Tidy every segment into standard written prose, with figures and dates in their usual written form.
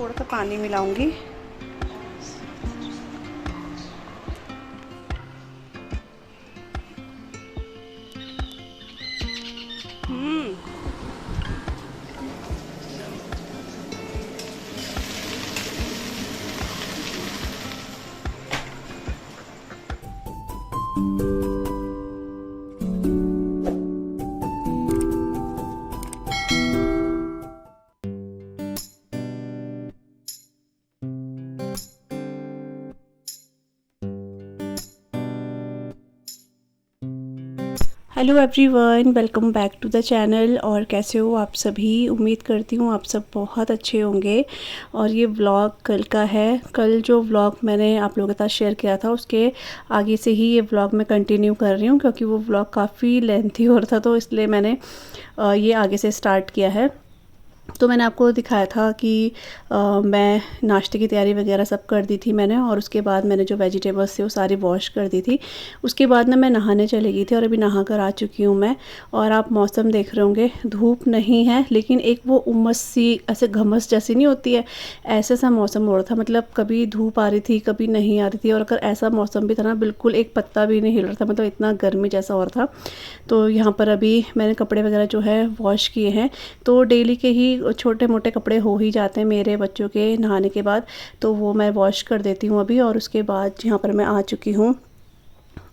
थोड़ा सा पानी मिलाऊंगी। Hello everyone, welcome back to the channel. और कैसे हो आप सभी? उम्मीद करती हूँ आप सब बहुत अच्छे होंगे। और ये व्लॉग कल का है। कल जो व्लॉग मैंने आप लोगों के साथ शेयर किया था उसके आगे से ही ये व्लॉग मैं कंटिन्यू कर रही हूँ, क्योंकि वो व्लॉग काफ़ी लेंथी हो रहा था, तो इसलिए मैंने ये आगे से स्टार्ट किया है। तो मैंने आपको दिखाया था कि मैं नाश्ते की तैयारी वगैरह सब कर दी थी मैंने, और उसके बाद मैंने जो वेजिटेबल्स थे वो सारी वॉश कर दी थी। उसके बाद ना मैं नहाने चली गई थी और अभी नहा कर आ चुकी हूँ मैं। और आप मौसम देख रहे होंगे, धूप नहीं है लेकिन एक वो उमस सी, ऐसे घमस जैसी नहीं होती है, ऐसा सा मौसम हो रहा था। मतलब कभी धूप आ रही थी कभी नहीं आ रही थी, और अगर ऐसा मौसम भी था ना, बिल्कुल एक पत्ता भी नहीं हिल रहा था, मतलब इतना गर्मी जैसा हो रहा था। तो यहाँ पर अभी मैंने कपड़े वगैरह जो है वॉश किए हैं। तो डेली के ही छोटे मोटे कपड़े हो ही जाते हैं मेरे बच्चों के नहाने के बाद, तो वो मैं वॉश कर देती हूँ अभी। और उसके बाद यहाँ पर मैं आ चुकी हूँ,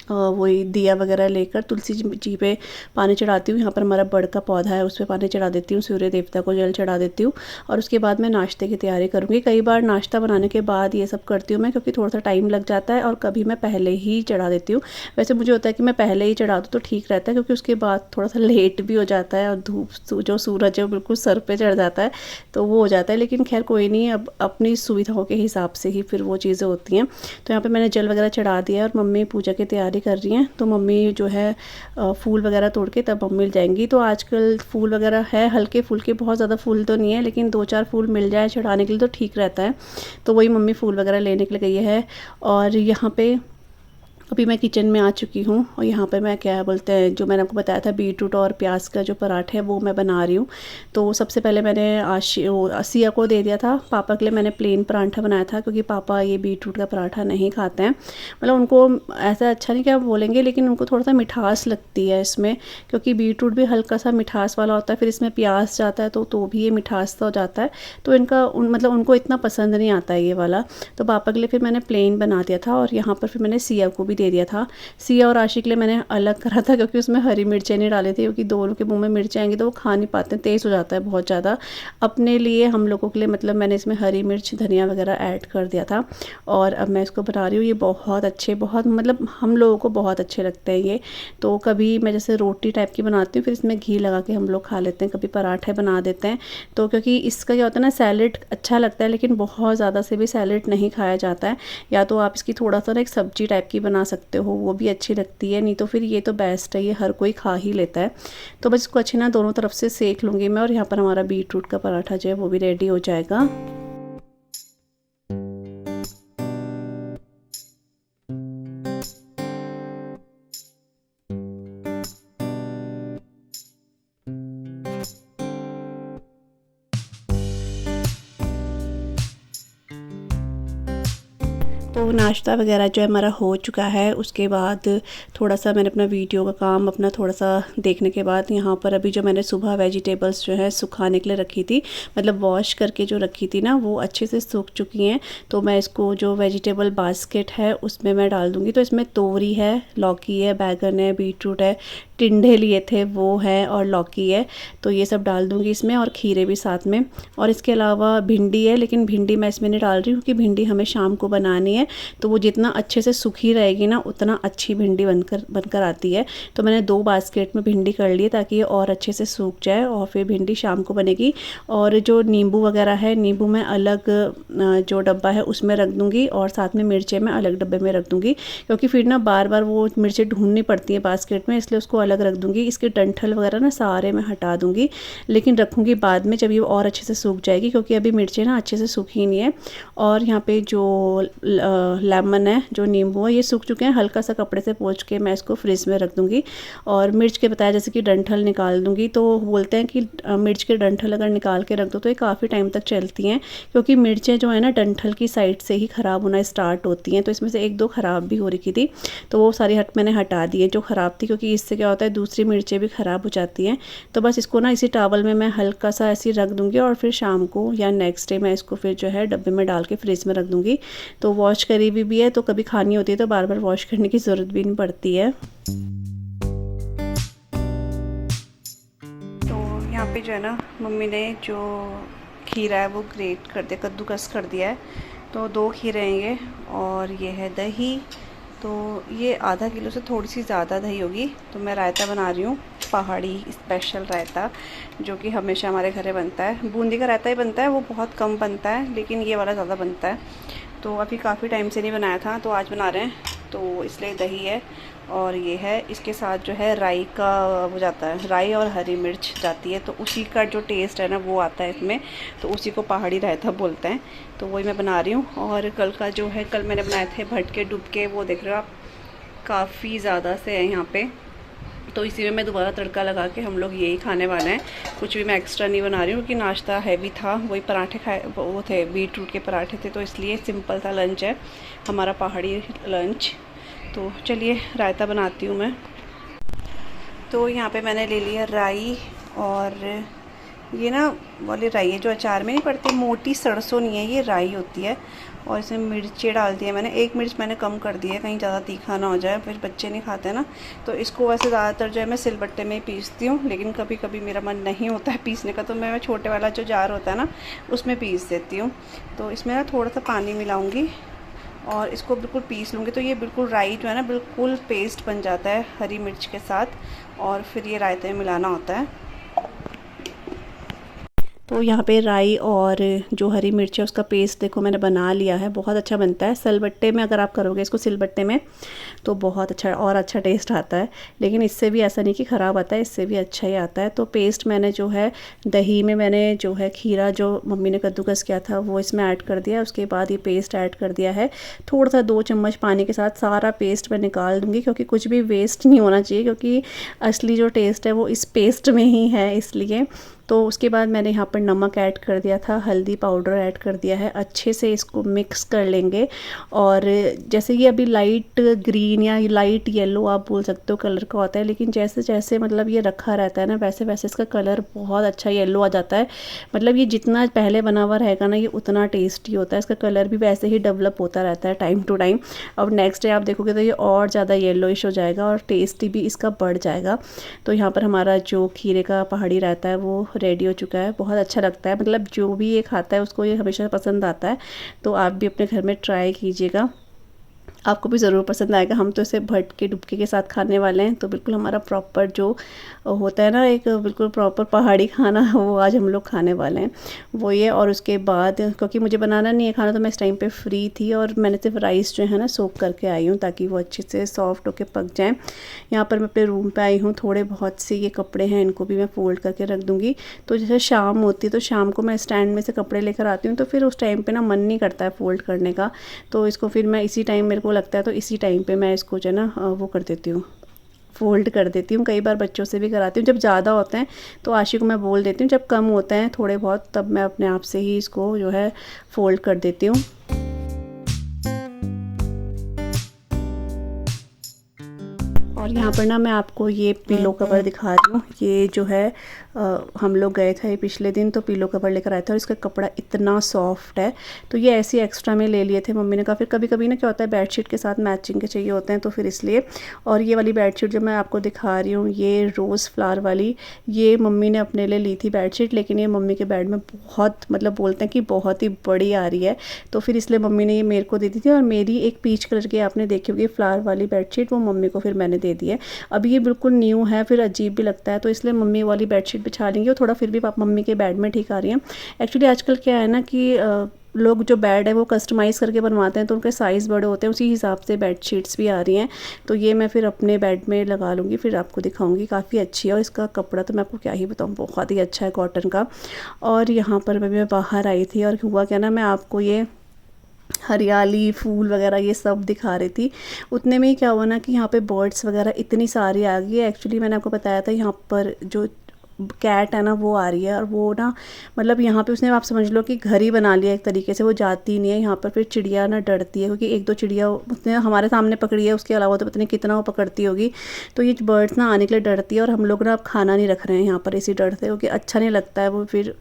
वही दिया वगैरह लेकर तुलसी जी पे पानी चढ़ाती हूँ। यहाँ पर हमारा बड़ का पौधा है, उस पर पानी चढ़ा देती हूँ, सूर्य देवता को जल चढ़ा देती हूँ। और उसके बाद मैं नाश्ते की तैयारी करूँगी। कई बार नाश्ता बनाने के बाद ये सब करती हूँ मैं, क्योंकि थोड़ा सा टाइम लग जाता है, और कभी मैं पहले ही चढ़ा देती हूँ। वैसे मुझे होता है कि मैं पहले ही चढ़ा दूँ तो ठीक रहता है, क्योंकि उसके बाद थोड़ा सा लेट भी हो जाता है, और धूप जो सूरज है वो बिल्कुल सर पर चढ़ जाता है, तो वो हो जाता है। लेकिन खैर कोई नहीं, अब अपनी सुविधाओं के हिसाब से ही फिर वो चीज़ें होती हैं। तो यहाँ पर मैंने जल वगैरह चढ़ा दिया है, और मम्मी पूजा की तैयारी कर रही हैं। तो मम्मी जो है फूल वगैरह तोड़ के तब मम्मी मिल जाएंगी। तो आजकल फूल वगैरह है हल्के फुल्के, बहुत ज़्यादा फूल तो नहीं है, लेकिन 2-4 फूल मिल जाए चढ़ाने के लिए तो ठीक रहता है। तो वही मम्मी फूल वगैरह लेने के लिए गई है। और यहाँ पे अभी मैं किचन में आ चुकी हूँ, और यहाँ पे मैं क्या बोलते हैं, जो मैंने आपको बताया था बीटरूट और प्याज का जो पराठा है वो मैं बना रही हूँ। तो सबसे पहले मैंने सिया को दे दिया था। पापा के लिए मैंने प्लेन पराठा बनाया था, क्योंकि पापा ये बीटरूट का पराठा नहीं खाते हैं। मतलब उनको ऐसा अच्छा नहीं क्या बोलेंगे, लेकिन उनको थोड़ा सा मिठास लगती है इसमें, क्योंकि बीटरूट भी हल्का सा मिठास वाला होता है, फिर इसमें प्याज जाता है तो भी ये मिठास तो जाता है। तो इनका मतलब उनको इतना पसंद नहीं आता है ये वाला। तो पापा के लिए फिर मैंने प्लेन बना दिया था, और यहाँ पर फिर मैंने सिया को भी दे दिया था। सिया और आशिक के लिए मैंने अलग करा था, क्योंकि उसमें हरी मिर्चें नहीं डाली थी, क्योंकि दोनों के मुंह में मिर्चें आएंगी तो वो खा नहीं पाते, तेज़ हो जाता है बहुत ज़्यादा। अपने लिए, हम लोगों के लिए, मतलब मैंने इसमें हरी मिर्च धनिया वगैरह ऐड कर दिया था। और अब मैं इसको बना रही हूँ। ये बहुत अच्छे, बहुत मतलब हम लोगों को बहुत अच्छे लगते हैं ये। तो कभी मैं जैसे रोटी टाइप की बनाती हूँ, फिर इसमें घी लगा के हम लोग खा लेते हैं, कभी पराठे बना देते हैं। तो क्योंकि इसका क्या होता है ना, सैलेड अच्छा लगता है, लेकिन बहुत ज़्यादा से भी सैलेड नहीं खाया जाता है। या तो आप इसकी थोड़ा सा ना एक सब्जी टाइप की बना सकते हो, वो भी अच्छी लगती है। नहीं तो फिर ये तो बेस्ट है, ये हर कोई खा ही लेता है। तो बस इसको अच्छे ना दोनों तरफ से सेक लूँगी मैं, और यहाँ पर हमारा बीटरूट का पराठा जो है वो भी रेडी हो जाएगा। तो नाश्ता वगैरह जो है हमारा हो चुका है। उसके बाद थोड़ा सा मैंने अपना वीडियो का काम अपना थोड़ा सा देखने के बाद, यहाँ पर अभी जो मैंने सुबह वेजिटेबल्स जो है सुखाने के लिए रखी थी, मतलब वॉश करके जो रखी थी ना, वो अच्छे से सूख चुकी हैं। तो मैं इसको जो वेजिटेबल बास्केट है उसमें मैं डाल दूँगी। तो इसमें तोरी है, लौकी है, बैगन है, बीटरूट है, टिंडे लिए थे वो है, और लौकी है। तो ये सब डाल दूँगी इसमें, और खीरे भी साथ में। और इसके अलावा भिंडी है, लेकिन भिंडी मैं इसमें नहीं डाल रही हूँ, क्योंकि भिंडी हमें शाम को बनानी है। तो वो जितना अच्छे से सूखी रहेगी ना, उतना अच्छी भिंडी बनकर आती है। तो मैंने 2 बास्केट में भिंडी कर ली है, ताकि ये और अच्छे से सूख जाए, और फिर भिंडी शाम को बनेगी। और जो नींबू वगैरह है, नींबू मैं अलग जो डब्बा है उसमें रख दूँगी, और साथ में मिर्चें मैं अलग डब्बे में रख दूँगी, क्योंकि फिर ना बार बार वो मिर्चें ढूंढनी पड़ती हैं बास्केट में, इसलिए उसको अलग रख दूँगी। इसके डंठल वगैरह ना सारे मैं हटा दूँगी, लेकिन रखूँगी बाद में जब ये और अच्छे से सूख जाएगी, क्योंकि अभी मिर्चें ना अच्छे से सूखी नहीं है। और यहाँ पे जो लेमन है, जो नींबू है, ये सूख चुके हैं। हल्का सा कपड़े से पोंछ के मैं इसको फ्रिज में रख दूँगी। और मिर्च के बताया जैसे कि डंठल निकाल दूँगी, तो बोलते हैं कि मिर्च के डंठल अगर निकाल के रख दो तो ये काफ़ी टाइम तक चलती हैं, क्योंकि मिर्चें जो है ना डंठल की साइड से ही ख़राब होना स्टार्ट होती हैं। तो इसमें से 1-2 ख़राब भी हो रखी थी, तो वो सारी मैंने हटा दी है जो ख़राब थी, क्योंकि इससे क्या होता है दूसरी मिर्चें भी ख़राब हो जाती हैं। तो बस इसको ना इसी टॉवल में मैं हल्का सा ऐसे रख दूँगी, और फिर शाम को या नेक्स्ट डे मैं इसको फिर जो है डब्बे में डाल के फ्रिज में रख दूँगी। तो वॉश करी हुई भी है, तो कभी खानी होती है तो बार बार वॉश करने की ज़रूरत भी नहीं पड़ती है। तो यहाँ पे जो है ना मम्मी ने जो खीरा है वो ग्रेट कर दिया, कद्दूकस कर दिया है। तो 2 खीरे हैं ये, और ये है दही। तो ये आधा किलो से थोड़ी सी ज़्यादा दही होगी। तो मैं रायता बना रही हूँ, पहाड़ी स्पेशल रायता, जो कि हमेशा हमारे घर में बनता है। बूंदी का रायता ही बनता है, वो बहुत कम बनता है, लेकिन ये वाला ज़्यादा बनता है। तो अभी काफ़ी टाइम से नहीं बनाया था, तो आज बना रहे हैं, तो इसलिए दही है। और ये है, इसके साथ जो है राई का वो जाता है, राई और हरी मिर्च जाती है, तो उसी का जो टेस्ट है ना वो आता है इसमें। तो उसी को पहाड़ी रायता बोलते हैं। तो वही मैं बना रही हूँ। और कल का जो है, कल मैंने बनाए थे भटके डुबके, वो देख रहे हो आप, काफ़ी ज़्यादा से है यहाँ पे। तो इसी में मैं दोबारा तड़का लगा के हम लोग यही खाने वाले हैं। कुछ भी मैं एक्स्ट्रा नहीं बना रही हूँ, क्योंकि नाश्ता हैवी था, वही पराठे खाए, वो थे बीट रूट के पराठे थे, तो इसलिए सिंपल सा लंच है हमारा, पहाड़ी लंच। तो चलिए रायता बनाती हूँ मैं। तो यहाँ पे मैंने ले लिया राई, और ये ना वाली राई है जो अचार में नहीं पड़ती, मोटी सरसों नहीं है, ये राई होती है। और इसमें मिर्चें डाल दी है मैंने, 1 मिर्च मैंने कम कर दी है, कहीं ज़्यादा तीखा ना हो जाए, फिर बच्चे नहीं खाते ना। तो इसको वैसे ज़्यादातर जो है मैं सिलबट्टे में ही पीसती हूँ, लेकिन कभी कभी मेरा मन नहीं होता है पीसने का, तो मैं छोटे वाला जो जार होता है ना उसमें पीस देती हूँ। तो इसमें ना थोड़ा सा पानी मिलाऊँगी और इसको बिल्कुल पीस लूँगी। तो ये बिल्कुल राई जो है ना बिल्कुल पेस्ट बन जाता है हरी मिर्च के साथ, और फिर ये रायते में मिलाना होता है। तो यहाँ पे राई और जो हरी मिर्च है उसका पेस्ट देखो मैंने बना लिया है, बहुत अच्छा बनता है। सिलबट्टे में अगर आप करोगे इसको सिलबट्टे में तो बहुत अच्छा और अच्छा टेस्ट आता है, लेकिन इससे भी ऐसा नहीं कि ख़राब आता है, इससे भी अच्छा ही आता है। तो पेस्ट मैंने जो है दही में मैंने जो है खीरा जो मम्मी ने कद्दूकस किया था वो इसमें ऐड कर दिया, उसके बाद ये पेस्ट ऐड कर दिया है। थोड़ा सा 2 चम्मच पानी के साथ सारा पेस्ट मैं निकाल दूँगी, क्योंकि कुछ भी वेस्ट नहीं होना चाहिए, क्योंकि असली जो टेस्ट है वो इस पेस्ट में ही है, इसलिए। तो उसके बाद मैंने यहाँ पर नमक ऐड कर दिया था, हल्दी पाउडर ऐड कर दिया है, अच्छे से इसको मिक्स कर लेंगे। और जैसे ये अभी लाइट ग्रीन या लाइट येलो आप बोल सकते हो कलर का होता है, लेकिन जैसे जैसे मतलब ये रखा रहता है ना वैसे वैसे इसका कलर बहुत अच्छा येलो आ जाता है। मतलब ये जितना पहले बना हुआ रहेगा ना ये उतना टेस्टी होता है, इसका कलर भी वैसे ही डेवलप होता रहता है टाइम टू टाइम। अब नेक्स्ट डे आप देखोगे तो ये और ज़्यादा येलोइश हो जाएगा और टेस्टी भी इसका बढ़ जाएगा। तो यहाँ पर हमारा जो खीरे का पहाड़ी रहता है वो रेडी हो चुका है, बहुत अच्छा लगता है, मतलब जो भी ये खाता है उसको ये हमेशा पसंद आता है। तो आप भी अपने घर में ट्राई कीजिएगा, आपको भी ज़रूर पसंद आएगा। हम तो इसे भटके डुबके के साथ खाने वाले हैं, तो बिल्कुल हमारा प्रॉपर जो होता है ना एक बिल्कुल प्रॉपर पहाड़ी खाना वो आज हम लोग खाने वाले हैं, वो ये। और उसके बाद क्योंकि मुझे बनाना नहीं है खाना, तो मैं इस टाइम पे फ्री थी और मैंने सिर्फ राइस जो है ना सोक करके आई हूँ ताकि वो अच्छे से सॉफ्ट होके पक जाएँ। यहाँ पर मैं अपने रूम पर आई हूँ, थोड़े बहुत से ये कपड़े हैं इनको भी मैं फ़ोल्ड करके रख दूँगी। तो जैसे शाम होती है तो शाम को मैं स्टैंड में से कपड़े लेकर आती हूँ, तो फिर उस टाइम पर ना मन नहीं करता है फ़ोल्ड करने का, तो इसको फिर मैं इसी टाइम मेरे को लगता है तो इसी टाइम पे मैं इसको जो है ना वो कर देती हूँ, फ़ोल्ड कर देती हूँ। कई बार बच्चों से भी कराती हूँ, जब ज़्यादा होते हैं तो आशी को मैं बोल देती हूँ, जब कम होते हैं थोड़े बहुत तब मैं अपने आप से ही इसको जो है फ़ोल्ड कर देती हूँ। और यहाँ पर ना मैं आपको ये पिलो कवर दिखा रही हूँ। ये जो है हम लोग गए थे पिछले दिन तो पिलो कवर लेकर आए थे और इसका कपड़ा इतना सॉफ्ट है, तो ये ऐसे एक्स्ट्रा में ले लिए थे मम्मी ने कहा। फिर कभी कभी ना क्या होता है बेडशीट के साथ मैचिंग के चाहिए होते हैं, तो फिर इसलिए। और ये वाली बेडशीट जो मैं आपको दिखा रही हूँ ये रोज़ फ्लावर वाली, ये मम्मी ने अपने लिए ली थी बेडशीट, लेकिन ये मम्मी के बेड में बहुत मतलब बोलते हैं कि बहुत ही बड़ी आ रही है, तो फिर इसलिए मम्मी ने ये मेरे को दे दी थी। और मेरी एक पीच कलर की आपने देखी होगी फ्लावर वाली बेडशीट, वो मम्मी को फिर मैंने दे दी है। अभी ये बिल्कुल न्यू है, फिर अजीब भी लगता है, तो इसलिए मम्मी वाली बेडशीट बिछा लेंगे और थोड़ा फिर भी पापा मम्मी के बेड में ठीक आ रही हैं। एक्चुअली आजकल क्या है ना कि लोग जो बेड है वो कस्टमाइज़ करके बनवाते हैं तो उनके साइज़ बड़े होते हैं, उसी हिसाब से बेड शीट्स भी आ रही हैं। तो ये मैं फिर अपने बेड में लगा लूँगी, फिर आपको दिखाऊंगी। काफ़ी अच्छी है और इसका कपड़ा तो मैं आपको क्या ही बताऊँ, बहुत ही अच्छा है कॉटन का। और यहाँ पर मैं बाहर आई थी और हुआ क्या ना, मैं आपको ये हरियाली फूल वगैरह ये सब दिखा रही थी। उतने में ही क्या हुआ ना कि यहाँ पे बर्ड्स वगैरह इतनी सारी आ गई है। एक्चुअली मैंने आपको बताया था यहाँ पर जो कैट है ना वो आ रही है, और वो ना मतलब यहाँ पे उसने आप समझ लो कि घर ही बना लिया एक तरीके से। वो जाती नहीं है यहाँ पर। फिर चिड़िया ना डरती है, क्योंकि एक दो चिड़िया उसने हमारे सामने पकड़ी है, उसके अलावा तो पता नहीं कितना वो पकड़ती होगी। तो ये बर्ड्स ना आने के लिए डरती है, और हम लोग ना अब खाना नहीं रख रहे हैं यहाँ पर इसी डर से, क्योंकि अच्छा नहीं लगता है वो। फिर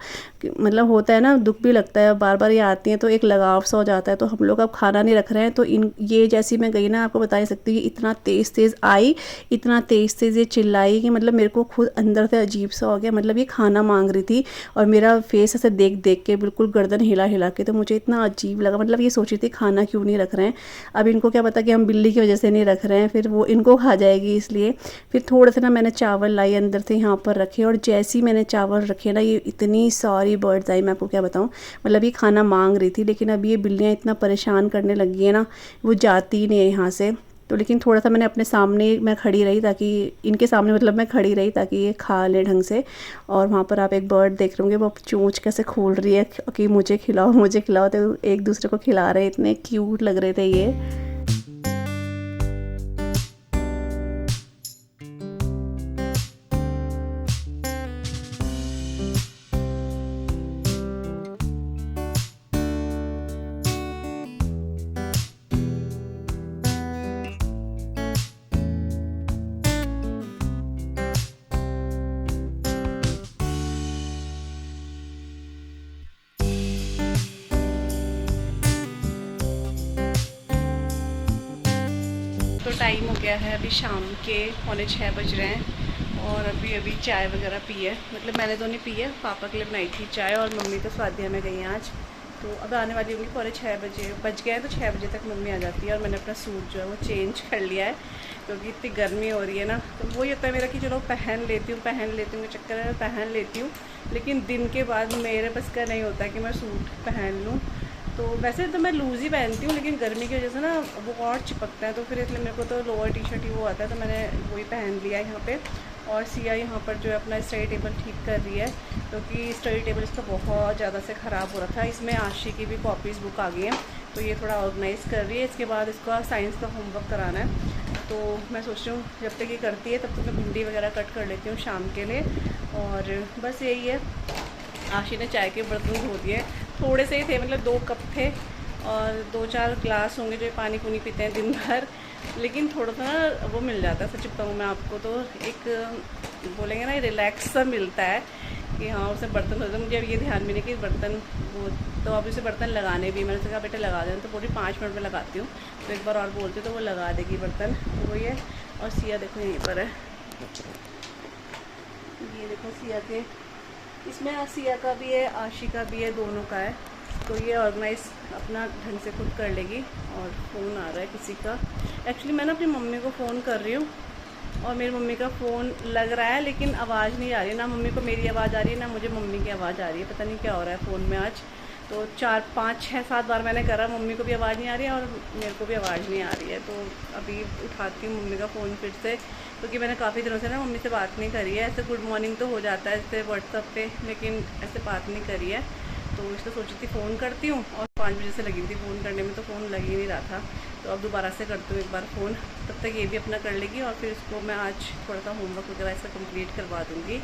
मतलब होता है ना, दुख भी लगता है, बार बार ये आती हैं तो एक लगाव सा हो जाता है। तो हम लोग अब खाना नहीं रख रहे हैं। तो इन ये जैसी मैं गई ना, आपको बता नहीं सकती कि इतना तेज़ तेज़ आई, इतना तेज़ तेज़ ये चिल्लाई कि मतलब मेरे को खुद अंदर से अजीब सा हो गया। मतलब ये खाना मांग रही थी और मेरा फेस ऐसे देख देख के बिल्कुल गर्दन हिला हिला के, तो मुझे इतना अजीब लगा। मतलब ये सोची थी खाना क्यों नहीं रख रहे हैं। अब इनको क्या पता कि हम बिल्ली की वजह से नहीं रख रहे हैं, फिर वो इनको खा जाएगी इसलिए। फिर थोड़े से ना मैंने चावल लाई अंदर से यहाँ पर रखे, और जैसे ही मैंने चावल रखे ना, ये इतनी सारी बर्ड्स आई, मैं आपको क्या बताऊँ। मतलब ये खाना मांग रही थी, लेकिन अब ये बिल्लियाँ इतना परेशान करने लगी है ना, वो जाती ही नहीं है यहाँ से। तो लेकिन थोड़ा सा मैंने अपने सामने मैं खड़ी रही, ताकि इनके सामने मतलब मैं खड़ी रही ताकि ये खा ले ढंग से। और वहाँ पर आप एक बर्ड देख रहे होंगे, वो चोंच कैसे खोल रही है कि मुझे खिलाओ मुझे खिलाओ। तो एक दूसरे को खिला रहे, इतने क्यूट लग रहे थे ये। तो टाइम हो गया है, अभी शाम के 5:45 बज रहे हैं, और अभी चाय वगैरह पी है। मतलब मैंने तो नहीं पी है, पापा के लिए बनाई थी चाय, और मम्मी तो स्वाध्याय में गई हैं आज। तो अब आने वाली होंगी 6:45 बजे, बज गए हैं, तो 6 बजे तक मम्मी आ जाती है। और मैंने अपना सूट जो है वो चेंज कर लिया है, क्योंकि इतनी गर्मी हो रही है ना। तो वही होता है मेरा कि चलो पहन लेती हूँ के चक्कर में पहन लेती हूँ, लेकिन दिन के बाद मेरे बस का नहीं होता कि मैं सूट पहन लूँ। तो वैसे तो मैं लूज़ ही पहनती हूँ, लेकिन गर्मी की वजह से ना वो और चिपकता है, तो फिर इसलिए मेरे को तो लोअर टी शर्ट ही वो आता है, तो मैंने वही पहन लिया है यहाँ पे। और सिया यहाँ पर जो है अपना स्टडी टेबल ठीक कर रही है, क्योंकि स्टडी टेबल इसका बहुत ज़्यादा से ख़राब हो रहा था। इसमें आशी की भी कॉपीज़ बुक आ गई हैं, तो ये थोड़ा ऑर्गेनाइज़ कर रही है। इसके बाद इसका साइंस का होमवर्क कराना है, तो मैं सोच रही हूँ जब तक ये करती है तब तक मैं भिंडी वगैरह कट कर लेती हूँ शाम के लिए। और बस यही है। आशी ने चाय के बर्तन धो दिए, थोड़े से ही थे, मतलब 2 कप थे, और 2-4 ग्लास होंगे जो पानी पुनी पीते हैं दिन भर। लेकिन थोड़ा सा ना वो मिल जाता है, सच बताऊँ मैं आपको, तो एक बोलेंगे ना रिलैक्स सा मिलता है कि हाँ उसे बर्तन धोते। मुझे अब ये ध्यान भी नहीं कि बर्तन वो, तो अब उसे बर्तन लगाने भी, मैंने कहा बेटा लगा देना, तो पूरी 5 मिनट में लगाती हूँ। तो एक बार और बोलती तो वो लगा देगी बर्तन, तो वही है। और सिया देखो यहीं पर है, ये देखो सिया के, इसमें सिया का भी है, आशी का भी है, दोनों का है। तो ये ऑर्गेनाइज अपना ढंग से खुद कर लेगी। और फ़ोन आ रहा है किसी का। एक्चुअली मैं ना अपनी मम्मी को फ़ोन कर रही हूँ, और मेरी मम्मी का फ़ोन लग रहा है, लेकिन आवाज़ नहीं आ रही, ना मम्मी को मेरी आवाज़ आ रही है ना मुझे मम्मी की आवाज़ आ रही है। पता नहीं क्या हो रहा है फ़ोन में आज। तो 4, 5, 6, 7 बार मैंने करा, मम्मी को भी आवाज़ नहीं आ रही है और मेरे को भी आवाज़ नहीं आ रही है। तो अभी उठाती हूँ मम्मी का फ़ोन फिर से, क्योंकि मैंने काफ़ी दिनों से ना मम्मी से बात नहीं करी है। ऐसे गुड मॉर्निंग तो हो जाता है ऐसे व्हाट्सअप पे, लेकिन ऐसे बात नहीं करी है। तो इसलिए सोची थी फ़ोन करती हूँ, और 5 बजे से लगी थी फ़ोन करने में, तो फ़ोन लग ही नहीं रहा था। तो अब दोबारा से करती हूँ एक बार फ़ोन, तब तक ये भी अपना कर लेगी, और फिर इसको मैं आज थोड़ा सा होमवर्क वगैरह इसका कंप्लीट करवा दूँगी।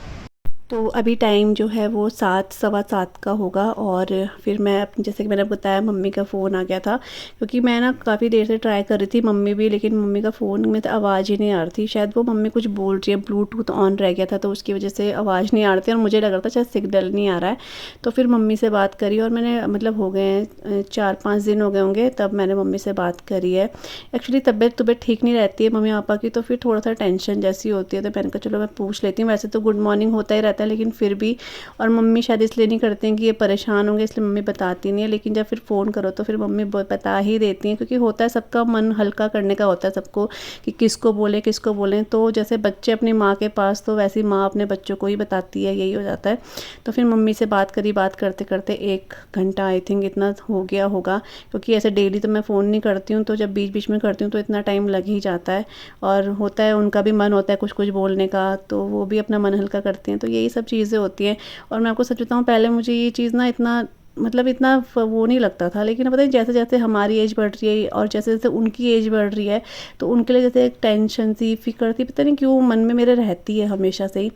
तो अभी टाइम जो है वो 7, सवा 7 का होगा। और फिर मैं जैसे कि मैंने बताया मम्मी का फ़ोन आ गया था, क्योंकि मैं ना काफ़ी देर से ट्राई कर रही थी, मम्मी भी, लेकिन मम्मी का फ़ोन में तो आवाज़ ही नहीं आ रही थी। शायद वो मम्मी कुछ बोल रही है, ब्लूटूथ ऑन रह गया था, तो उसकी वजह से आवाज़ नहीं आ रही थी, और मुझे लग रहा था शायद सिग्नल नहीं आ रहा है। तो फिर मम्मी से बात करी, और मैंने मतलब हो गए हैं 4-5 दिन हो गए होंगे तब मैंने मम्मी से बात करी है। एक्चुअली तबीयत ठीक नहीं रहती है मम्मी पापा की, तो फिर थोड़ा सा टेंशन जैसी होती है, तो मैंने कहा चलो मैं पूछ लेती हूँ। वैसे तो गुड मॉर्निंग होता ही रहता रहता है, लेकिन फिर भी। और मम्मी शायद इसलिए नहीं करते हैं कि ये परेशान होंगे, इसलिए मम्मी बताती नहीं है, लेकिन जब फिर फ़ोन करो तो फिर मम्मी बता ही देती हैं, क्योंकि होता है सबका मन हल्का करने का होता है सबको कि किसको बोलें। तो जैसे बच्चे अपनी माँ के पास, तो वैसे ही माँ अपने बच्चों को ही बताती है, यही हो जाता है। तो फिर मम्मी से बात करते करते 1 घंटा आई थिंक इतना हो गया होगा, क्योंकि ऐसे डेली तो मैं फ़ोन नहीं करती हूँ, तो जब बीच बीच में करती हूँ तो इतना टाइम लग ही जाता है। और होता है उनका भी मन होता है कुछ कुछ बोलने का, तो वो भी अपना मन हल्का करते हैं, तो यही सब चीज़ें होती हैं। और मैं आपको सच बताऊँ, पहले मुझे ये चीज़ ना इतना मतलब इतना वो नहीं लगता था, लेकिन पता है जैसे जैसे हमारी एज बढ़ रही है और जैसे जैसे उनकी एज बढ़ रही है, तो उनके लिए जैसे एक टेंशन सी, फिक्र सी, पता नहीं क्यों मन में मेरे रहती है हमेशा से ही,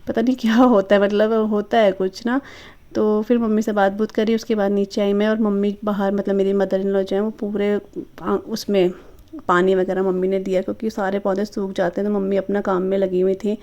पता नहीं क्या होता है, मतलब होता है कुछ ना। तो फिर मम्मी से बात करी, उसके बाद नीचे आई मैं, और मम्मी बाहर, मतलब मेरी मदर इन लॉ जो है वो पूरे उसमें पानी वगैरह मम्मी ने दिया, क्योंकि सारे पौधे सूख जाते हैं, तो मम्मी अपना काम में लगी हुई थी।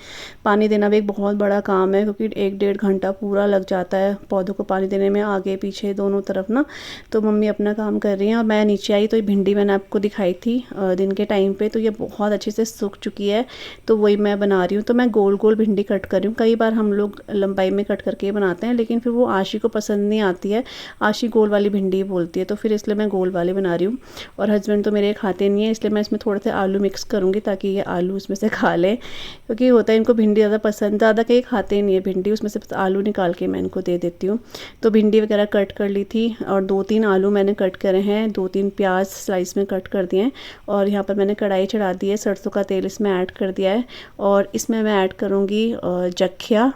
पानी देना भी एक बहुत बड़ा काम है, क्योंकि 1-1.5 घंटा पूरा लग जाता है पौधों को पानी देने में, आगे पीछे दोनों तरफ ना। तो मम्मी अपना काम कर रही हैं, और मैं नीचे आई तो ये भिंडी मैंने आपको दिखाई थी दिन के टाइम पे, तो ये बहुत अच्छे से सूख चुकी है, तो वही मैं बना रही हूँ। तो मैं गोल गोल भिंडी कट कर रही हूँ, कई बार हम लोग लंबाई में कट करके बनाते हैं, लेकिन फिर वो आशी को पसंद नहीं आती है, आशी गोल वाली भिंडी बोलती है, तो फिर इसलिए मैं गोल वाली बना रही हूँ। और हस्बैंड तो मेरे खाते नहीं है, इसलिए मैं इसमें थोड़े से आलू मिक्स करूँगी, ताकि ये आलू इसमें से खा लें, क्योंकि होता है इनको भिंडी ज़्यादा पसंद, ज़्यादा कहीं खाते ही नहीं है भिंडी, उसमें से आलू निकाल के मैं इनको दे देती हूँ। तो भिंडी वगैरह कट कर ली थी, और 2-3 आलू मैंने कट करे हैं, 2-3 प्याज स्लाइस में कट कर दिए हैं, और यहाँ पर मैंने कढ़ाई चढ़ा दी है, सरसों का तेल इसमें ऐड कर दिया है, और इसमें मैं ऐड करूँगी जख्या,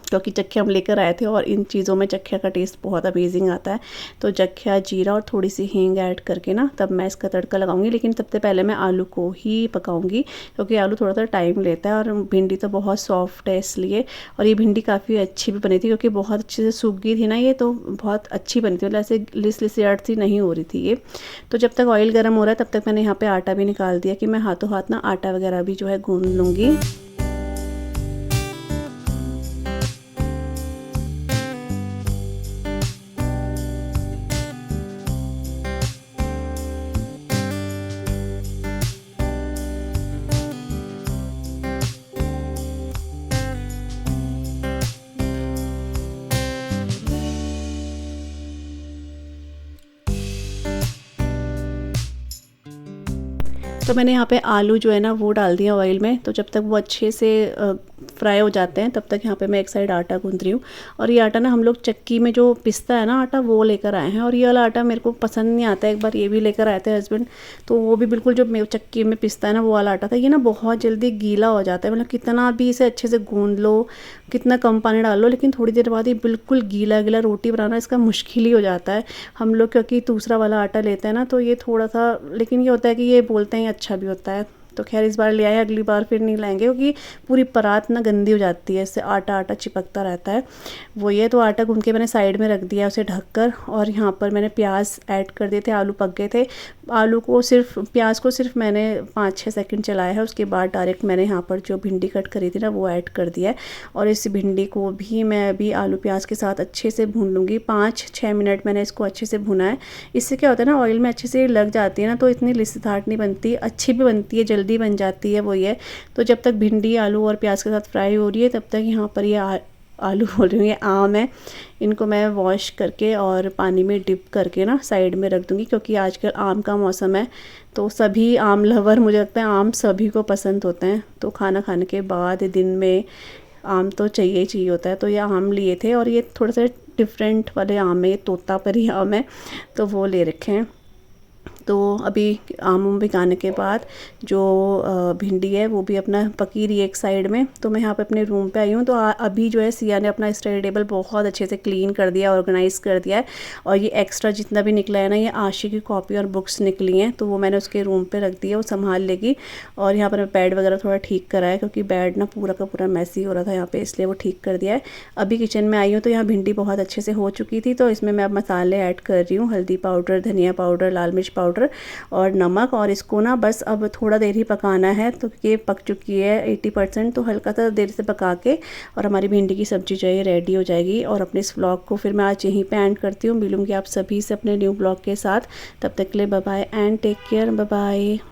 क्योंकि जख्या हम लेकर आए थे, और इन चीज़ों में जख्या का टेस्ट बहुत अमेजिंग आता है। तो जख्या, जीरा और थोड़ी सी हींग ऐड करके ना तब मैं इसका तड़का लगाऊंगी, लेकिन सबसे पहले मैं आलू को ही पकाऊंगी, क्योंकि आलू थोड़ा सा टाइम लेता है, और भिंडी तो बहुत सॉफ्ट है इसलिए। और ये भिंडी काफ़ी अच्छी भी बनी थी, क्योंकि बहुत अच्छे से सूख गई थी ना ये, तो बहुत अच्छी बनी थी, मतलब ऐसे लिस सी नहीं हो रही थी ये। तो जब तक ऑयल गर्म हो रहा है तब तक मैंने यहाँ पर आटा भी निकाल दिया, कि मैं हाथों हाथ ना आटा वगैरह भी जो है गूँध लूँगी। तो मैंने यहाँ पे आलू जो है ना वो डाल दिया ऑयल में, तो जब तक वो अच्छे से फ्राई हो जाते हैं तब तक यहाँ पे मैं एक साइड आटा गूंथ रही हूँ। और ये आटा ना हम लोग चक्की में जो पिसता है ना आटा, वो लेकर आए हैं, और ये वाला आटा मेरे को पसंद नहीं आता है। एक बार ये भी लेकर आए थे हस्बैंड, तो वो भी बिल्कुल जो चक्की में पिसता है ना वो वाला आटा था। ये ना बहुत जल्दी गीला हो जाता है, मतलब कितना भी इसे अच्छे से गूंद लो, कितना कम पानी डाल लो, लेकिन थोड़ी देर बाद ये बिल्कुल गीला गीला, रोटी बनाना इसका मुश्किल ही हो जाता है। हम लोग क्योंकि दूसरा वाला आटा लेते हैं ना, तो ये थोड़ा सा, लेकिन ये होता है कि ये बोलते हैं अच्छा भी होता है, तो खैर इस बार ले आए, अगली बार फिर नहीं लाएंगे, क्योंकि पूरी परात ना गंदी हो जाती है, इससे आटा आटा चिपकता रहता है। वो ये तो आटा गूंथ के मैंने साइड में रख दिया उसे ढककर, और यहाँ पर मैंने प्याज ऐड कर दिए थे, आलू पक गए थे। आलू को सिर्फ, प्याज को सिर्फ मैंने 5-6 सेकंड चलाया है, उसके बाद डायरेक्ट मैंने यहाँ पर जो भिंडी कट करी थी ना वो ऐड कर दिया है। और इस भिंडी को भी मैं अभी आलू प्याज के साथ अच्छे से भून लूँगी, 5-6 मिनट मैंने इसको अच्छे से भुना है। इससे क्या होता है ना, ऑयल में अच्छे से लग जाती है ना, तो इतनी लिसदार नहीं बनती, अच्छी भी बनती है, जल्दी बन जाती है वो ये। तो जब तक भिंडी आलू और प्याज के साथ फ्राई हो रही है, तब तक यहाँ पर ये आलू बोल रही हूँ, ये आम है, इनको मैं वॉश करके और पानी में डिप करके ना साइड में रख दूँगी, क्योंकि आजकल आम का मौसम है, तो सभी आम लवर, मुझे लगता है आम सभी को पसंद होते हैं, तो खाना खाने के बाद दिन में आम तो चाहिए ही चाहिए होता है। तो ये आम लिए थे, और ये थोड़े से डिफरेंट वाले आम है, ये तोतापरी आम है, तो वो ले रखे हैं। तो अभी आम भिगाने के बाद जो भिंडी है वो भी अपना पकी रही है एक साइड में। तो मैं यहाँ पे अपने रूम पे आई हूँ, तो अभी जो है सिया ने अपना स्टडी टेबल बहुत अच्छे से क्लीन कर दिया, ऑर्गेनाइज़ कर दिया है। और ये एक्स्ट्रा जितना भी निकला है ना, ये आशी की कॉपी और बुक्स निकली हैं, तो वो मैंने उसके रूम पे रख दिया, वो संभाल लेगी। और यहाँ पर मैं बेड वगैरह थोड़ा ठीक करा है, क्योंकि बेड ना पूरा का पूरा मैसी हो रहा था यहाँ पे, इसलिए वो ठीक कर दिया है। अभी किचन में आई हूँ, तो यहाँ भिंडी बहुत अच्छे से हो चुकी थी, तो इसमें मैं अब मसाले ऐड कर रही हूँ, हल्दी पाउडर, धनिया पाउडर, लाल मिर्च पाउडर और नमक। और इसको ना बस अब थोड़ा देर ही पकाना है, तो ये पक चुकी है 80%, तो हल्का सा देर से पका के और हमारी भिंडी की सब्ज़ी जो है रेडी हो जाएगी। और अपने इस व्लॉग को फिर मैं आज यहीं पे एंड करती हूँ। मिलूँगी आप सभी से अपने न्यू व्लॉग के साथ, तब तक के लिए bye bye and take care, bye bye.